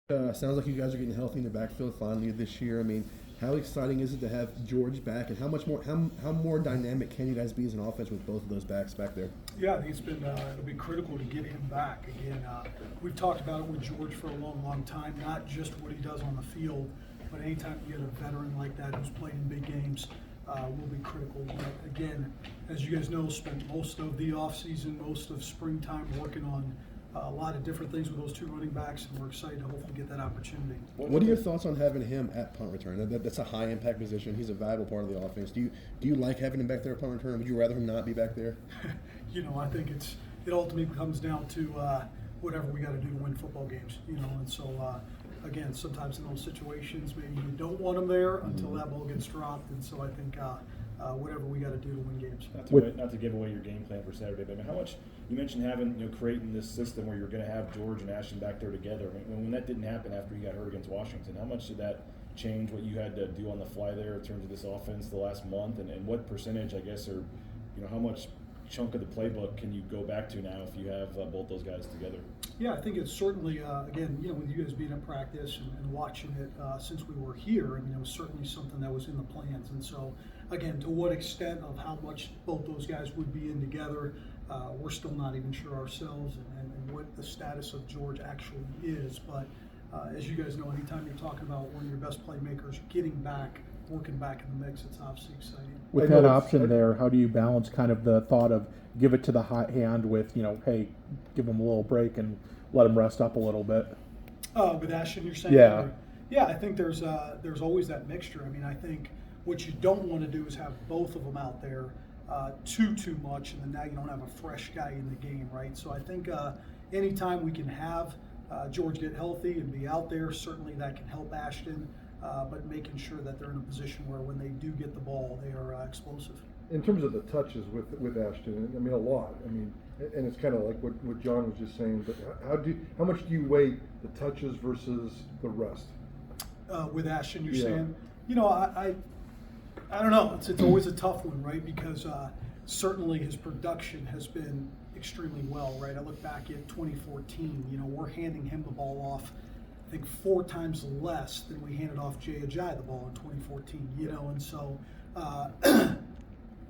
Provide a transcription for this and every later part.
Sounds like you guys are getting healthy in the backfield finally this year. I mean, how exciting is it to have George back, and how more dynamic can you guys be as an offense with both of those backs back there? Yeah, I think it'll be critical to get him back. Again, we've talked about it with George for a long, long time, not just what he does on the field, but anytime you get a veteran like that who's played in big games, will be critical. But again, as you guys know, spent most of the offseason, most of springtime working on a lot of different things with those two running backs, and we're excited to hopefully get that opportunity. What are your thoughts on having him at punt return? That's a high impact position. He's a valuable part of the offense. Do you like having him back there at punt return? Would you rather him not be back there? I think it ultimately comes down to whatever we got to do to win football games. And so again, sometimes in those situations, maybe you don't want him there until that ball gets dropped, and so I think whatever we got to do to win games. Not to give away your game plan for Saturday, but I mean, how much you mentioned having creating this system where you're going to have George and Ashton back there together. I mean, when that didn't happen after he got hurt against Washington, how much did that change what you had to do on the fly there in terms of this offense the last month, and what percentage, I guess, or how much chunk of the playbook can you go back to now if you have both those guys together? Yeah, I think it's certainly, again, with you guys being at practice and watching it since we were here, I mean, it was certainly something that was in the plans. And so, again, to what extent of how much both those guys would be in together, we're still not even sure ourselves and what the status of George actually is. But as you guys know, anytime you're talking about one of your best playmakers getting back, working back in the mix, it's obviously exciting. With that option there, how do you balance kind of the thought of give it to the hot hand with, hey, give him a little break and let him rest up a little bit? With Ashton, you're saying? Yeah. Yeah, I think there's always that mixture. I mean, I think what you don't want to do is have both of them out there too much, and then now you don't have a fresh guy in the game, right? So I think anytime we can have George get healthy and be out there, certainly that can help Ashton. But making sure that they're in a position where when they do get the ball, they are explosive. In terms of the touches with Ashton, I mean, a lot. I mean, and it's kind of like what John was just saying. But how much do you weigh the touches versus the rest? With Ashton, you're saying, I don't know. It's always a tough one, right? Because certainly his production has been extremely well, right? I look back at 2014. We're handing him the ball off, I think 4 times less than we handed off Jay Ajayi the ball in 2014, and so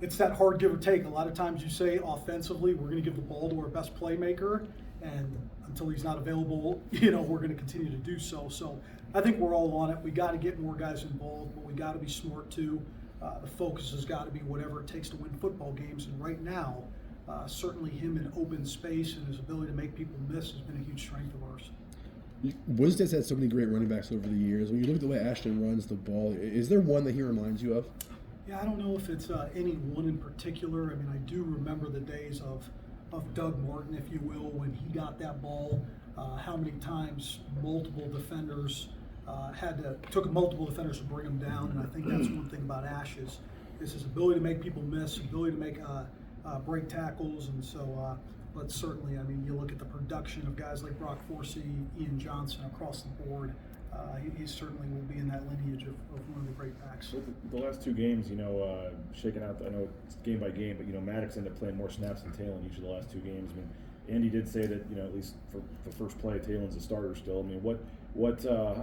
it's that hard give or take. A lot of times you say offensively, we're going to give the ball to our best playmaker, and until he's not available, we're going to continue to do so. So I think we're all on it. We got to get more guys involved, but we got to be smart too. The focus has got to be whatever it takes to win football games, and right now, certainly him in open space and his ability to make people miss has been a huge strength of ours. Wisdet's had so many great running backs over the years. When you look at the way Ashton runs the ball, is there one that he reminds you of? Yeah, I don't know if it's any one in particular. I mean, I do remember the days of Doug Martin, if you will, when he got that ball, how many times multiple defenders took multiple defenders to bring him down. And I think that's one thing about Ash is his ability to make people miss, ability to make break tackles. And so, but certainly, I mean, you look at the production of guys like Brock Forsey, Ian Johnson across the board. He certainly will be in that lineage of one of the great backs. So the last 2 games, shaking out, I know it's game by game, but Maddox ended up playing more snaps than Talon each of the last 2 games. I mean, Andy did say that at least for the first play, Talon's a starter still. I mean,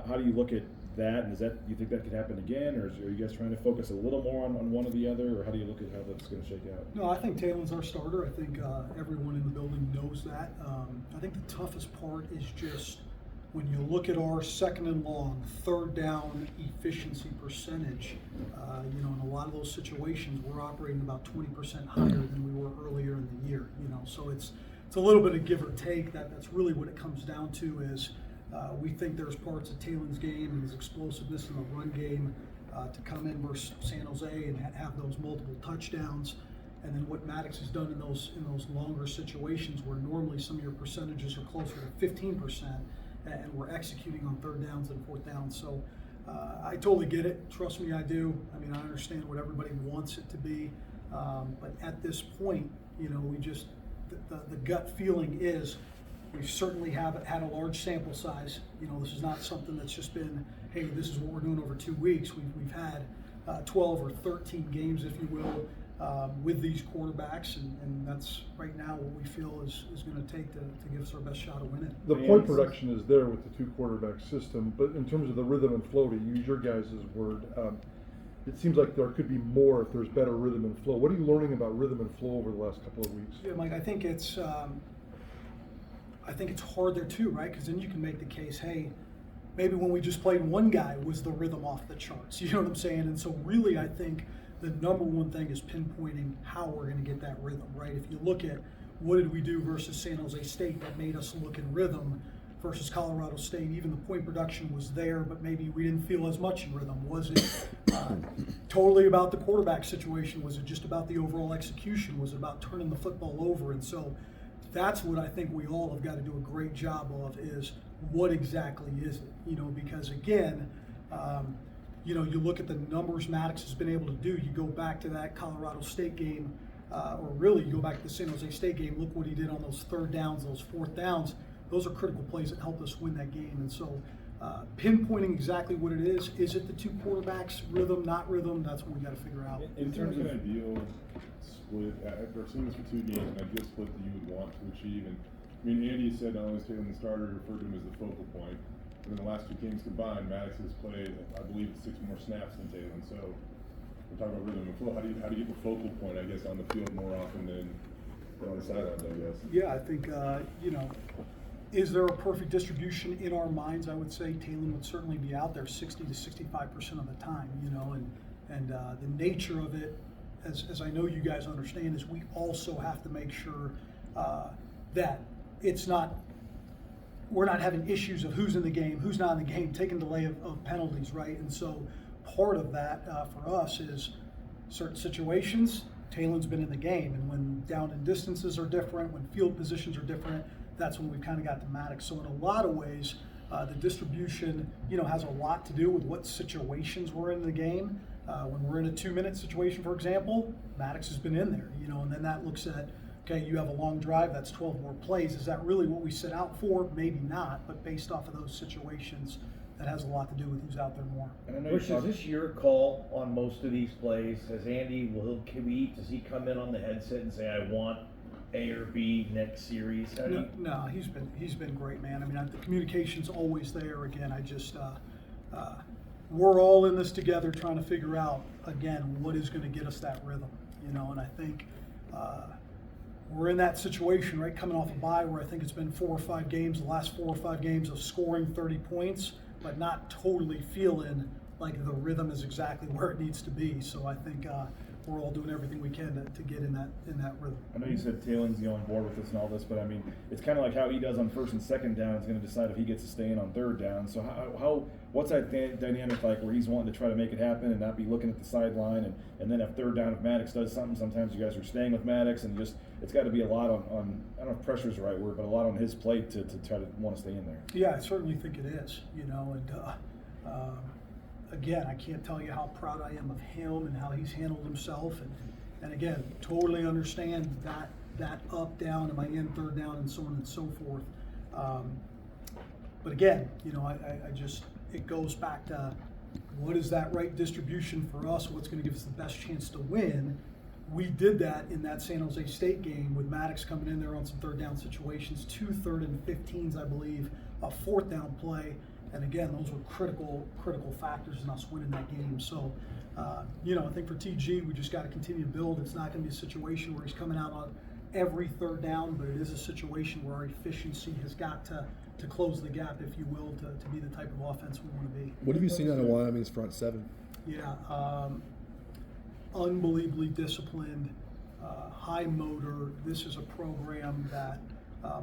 how do you look at that? And do you think that could happen again, or are you guys trying to focus a little more on one or the other, or how do you look at how that's going to shake out? No, I think Talon's our starter. I think everyone in the building knows that. I think the toughest part is just when you look at our second and long, third down efficiency percentage, in a lot of those situations, we're operating about 20% higher than we were earlier in the year. So it's a little bit of give or take. That's really what it comes down to is we think there's parts of Talon's game and his explosiveness in the run game to come in versus San Jose and have those multiple touchdowns. And then what Maddox has done in those longer situations where normally some of your percentages are closer to 15%, and we're executing on third downs and fourth downs. So I totally get it. Trust me, I do. I mean, I understand what everybody wants it to be. But at this point, we just, the gut feeling is we certainly have had a large sample size. This is not something that's just been, hey, this is what we're doing over 2 weeks. We've had 12 or 13 games, if you will, with these quarterbacks, and that's right now what we feel is going to take to give us our best shot of winning. The point production is there with the 2 quarterback system, but in terms of the rhythm and flow, to use your guys' word, it seems like there could be more if there's better rhythm and flow. What are you learning about rhythm and flow over the last couple of weeks? Yeah, Mike, I think it's hard there too, right? Because then you can make the case, hey, maybe when we just played one guy was the rhythm off the charts. You know what I'm saying? And so really, I think the number one thing is pinpointing how we're going to get that rhythm, right? If you look at what did we do versus San Jose State that made us look in rhythm versus Colorado State, even the point production was there, but maybe we didn't feel as much in rhythm. Was it totally about the quarterback situation? Was it just about the overall execution? Was it about turning the football over? And so that's what I think we all have got to do a great job of, is what exactly is it? You know, because again, you know, you look at the numbers Maddox has been able to do. You go back to that Colorado State game, or really you go back to the San Jose State game, look what he did on those 3rd downs, those 4th downs. Those are critical plays that help us win that game. And so pinpointing exactly what it is it the 2 quarterbacks, rhythm, not rhythm? That's what we got to figure out. In terms of an ideal split, I've seen this for 2 games, an ideal split that you would want to achieve. And I mean, Andy said not only is Taylor the starter, he referred to him as the focal point. And in the last 2 games combined, Maddox has played, I believe, 6 more snaps than Taylor. So we're talking about rhythm and flow. How do you get the focal point, I guess, on the field more often than on the sidelines, I guess? Yeah, I think, you know, is there a perfect distribution in our minds? I would say Taylor would certainly be out there 60 to 65% of the time, you know, and the nature of it, as I know you guys understand, is we also have to make sure that it's not, we're not having issues of who's in the game, who's not in the game, taking delay of penalties, right? And so part of that for us is certain situations, Taylor's been in the game, and when down and distances are different, when field positions are different, that's when we've kind of got the Maddox. So in a lot of ways, the distribution, you know, has a lot to do with what situations we're in the game. When we're in a 2-minute situation, for example, Maddox has been in there, you know, and then that looks at, okay, you have a long drive, that's 12 more plays. Is that really what we set out for? Maybe not, but based off of those situations, that has a lot to do with who's out there more. And I know Bush, is this your call on most of these plays? Has Andy, does he come in on the headset and say, I want A or B next series? No, he's been great, man. I mean, the communication's always there. Again, I just we're all in this together, trying to figure out again what is going to get us that rhythm, you know. And I think we're in that situation, right, coming off a bye where I think it's been 4 or 5 games, the last 4 or 5 games of scoring 30 points, but not totally feeling like the rhythm is exactly where it needs to be. So I think we're all doing everything we can to get in that rhythm. I know you said Taylor's on board with this and all this, but I mean, it's kind of like how he does on 1st and 2nd down is going to decide if he gets to stay in on 3rd down. So what's that dynamic like where he's wanting to try to make it happen and not be looking at the sideline, and then if 3rd down, if Maddox does something, sometimes you guys are staying with Maddox, and just it's got to be a lot on I don't know if pressure is the right word, but a lot on his plate to try to want to stay in there. Yeah, I certainly think it is, you know, and again, I can't tell you how proud I am of him and how he's handled himself, and again, totally understand that up, down, am I in 3rd down, and so on and so forth. But again, you know, I just, it goes back to what is that right distribution for us? What's going to give us the best chance to win? We did that in that San Jose State game with Maddox coming in there on some 3rd down situations, 2 3rd and 15s, I believe, a 4th down play. And again, those were critical factors in us winning that game. So, you know, I think for TG, we just got to continue to build. It's not going to be a situation where he's coming out on every 3rd down, but it is a situation where our efficiency has got to close the gap, if you will, to be the type of offense we want to be. What have you seen out of Wyoming's front 7? Yeah, unbelievably disciplined, high motor. This is a program that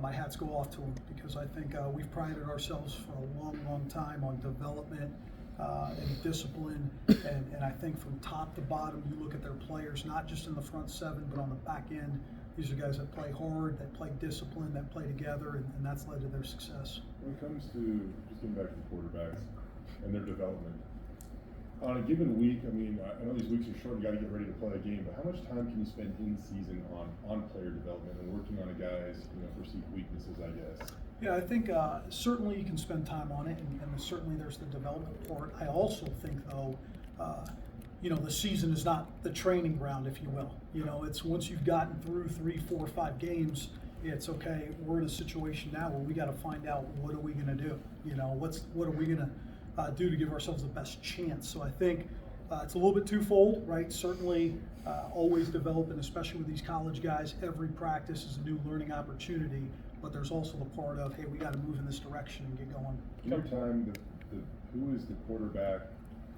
my hats go off to them, because I think we've prided ourselves for a long time on development and discipline, and I think from top to bottom, you look at their players, not just in the front 7, but on the back end. These are guys that play hard, that play discipline, that play together, and that's led to their success. When it comes to, just getting back to the quarterbacks and their development, on a given week, I mean, I know these weeks are short, you got to get ready to play a game, but how much time can you spend in season on player development and working on a guy's, you know, perceived weaknesses, I guess? Yeah, I think certainly you can spend time on it, and certainly there's the development part. I also think, though, the season is not the training ground, if you will. It's once you've gotten through 3, 4, 5 games, it's okay. We're in a situation now where we got to find out what are we going to do. What are we going to do to give ourselves the best chance. So I think it's a little bit twofold, right? Certainly, always developing, especially with these college guys. Every practice is a new learning opportunity, but there's also the part of, hey, we got to move in this direction and get going. Every time, who is the quarterback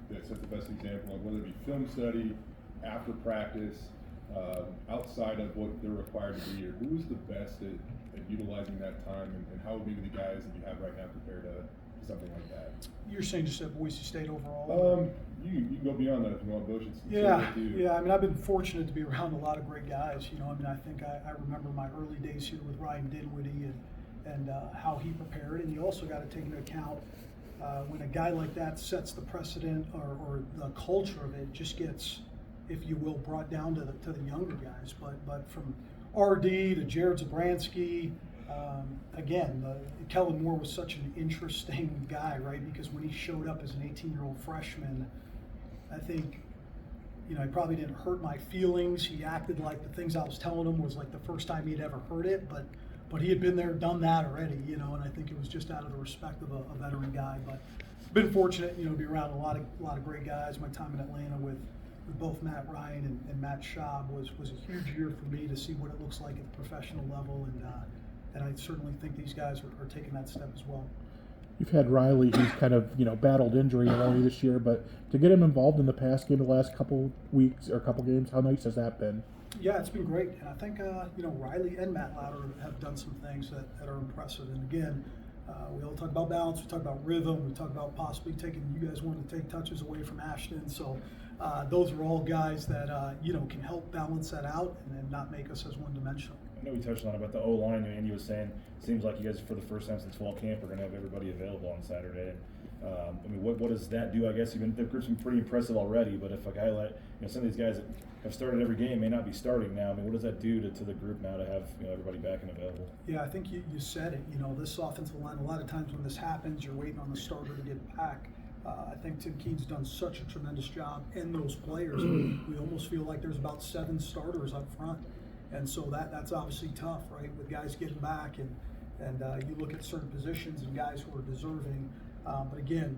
that sets the best example of whether it be film study, after practice, outside of what they're required to be, or who is the best at utilizing that time, and how would maybe the guys that you have right now compare to something like that? You're saying just at Boise State overall? You can go beyond that if you want, Bush. Yeah. I mean, I've been fortunate to be around a lot of great guys. I think I remember my early days here with Ryan Dinwiddie and how he prepared, and you also got to take into account when a guy like that sets the precedent or the culture of it just gets, if you will, brought down to the younger guys. But from RD to Jared Zabransky, again, Kellen Moore was such an interesting guy, right? Because when he showed up as an 18-year-old freshman, I think, he probably didn't hurt my feelings. He acted like the things I was telling him was like the first time he'd ever heard it, but he had been there, done that already, and I think it was just out of the respect of a veteran guy. But been fortunate, to be around a lot of great guys. My time in Atlanta with both Matt Ryan and Matt Schaub was a huge year for me to see what it looks like at the professional level, and I certainly think these guys are taking that step as well. You've had Riley, who's kind of battled injury only this year, but to get him involved in the pass game the last couple weeks or couple games, how nice has that been? Yeah, it's been great, and I think Riley and Matt Lauder have done some things that are impressive. And again, we all talk about balance, we talk about rhythm, we talk about possibly taking, you guys want to take touches away from Ashton. So those are all guys that can help balance that out and not make us as one-dimensional. I know we touched on it about the O-line. Andy was saying, it seems like you guys, for the first time since fall camp, are going to have everybody available on Saturday. What does that do? I guess the group's been pretty impressive already, but if a guy like some of these guys that have started every game may not be starting now. What does that do to the group now to have everybody back and available? Yeah, I think you said it. This offensive line, a lot of times when this happens, you're waiting on the starter to get back. I think Tim Keene's done such a tremendous job in those players. We almost feel like there's about 7 starters up front. And so that's obviously tough, right, with guys getting back, and you look at certain positions and guys who are deserving. But again,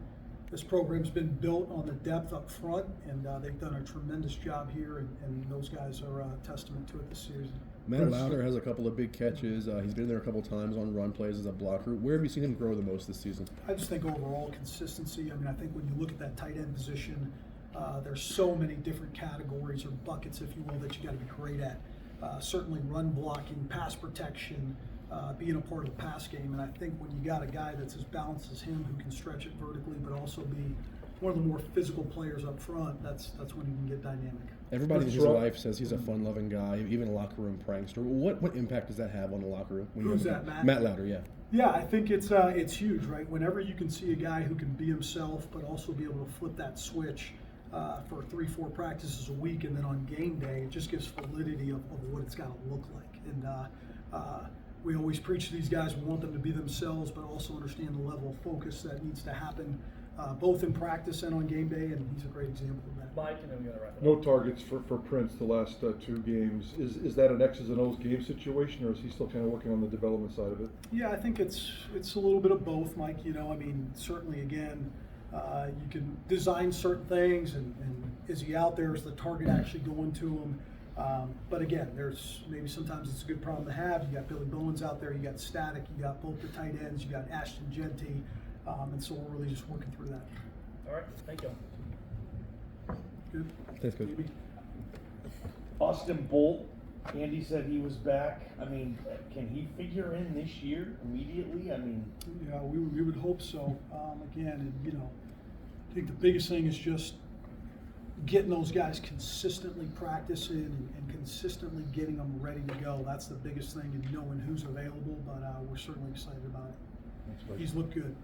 this program's been built on the depth up front, and they've done a tremendous job here, and those guys are a testament to it this season. Matt Lauder has a couple of big catches. He's been there a couple times on run plays as a blocker. Where have you seen him grow the most this season? I just think overall consistency. I think when you look at that tight end position, there's so many different categories or buckets, if you will, that you got to be great at. Certainly run blocking, pass protection, being a part of the pass game. And I think when you got a guy that's as balanced as him, who can stretch it vertically but also be one of the more physical players up front, that's when you can get dynamic. Everybody in his life says he's a fun-loving guy, even a locker room prankster. What impact does that have on the locker room? Who's that, Matt? Matt Lauder, yeah. Yeah, I think it's huge, right? Whenever you can see a guy who can be himself but also be able to flip that switch for 3-4 practices a week, and then on game day, it just gives validity of what it's got to look like. And we always preach to these guys, we want them to be themselves, but also understand the level of focus that needs to happen both in practice and on game day, and he's a great example of that. Mike, and then we got to wrap it up. No targets for Prince the last 2 games. Is that an X's and O's game situation, or is he still kind of working on the development side of it? Yeah, I think it's a little bit of both, Mike. Certainly, again, you can design certain things, and is he out there? Is the target actually going to him? But again, there's maybe sometimes it's a good problem to have. You got Billy Bowens out there, you got Static, you got both the tight ends, you got Ashton Genty, and so we're really just working through that. All right, thank you. Good. Thanks, Coach. Maybe. Austin Bolt, Andy said he was back. Can he figure in this year immediately? Yeah, we would hope so. Again, and I think the biggest thing is just getting those guys consistently practicing and consistently getting them ready to go. That's the biggest thing, and knowing who's available. But we're certainly excited about it. He's looked good.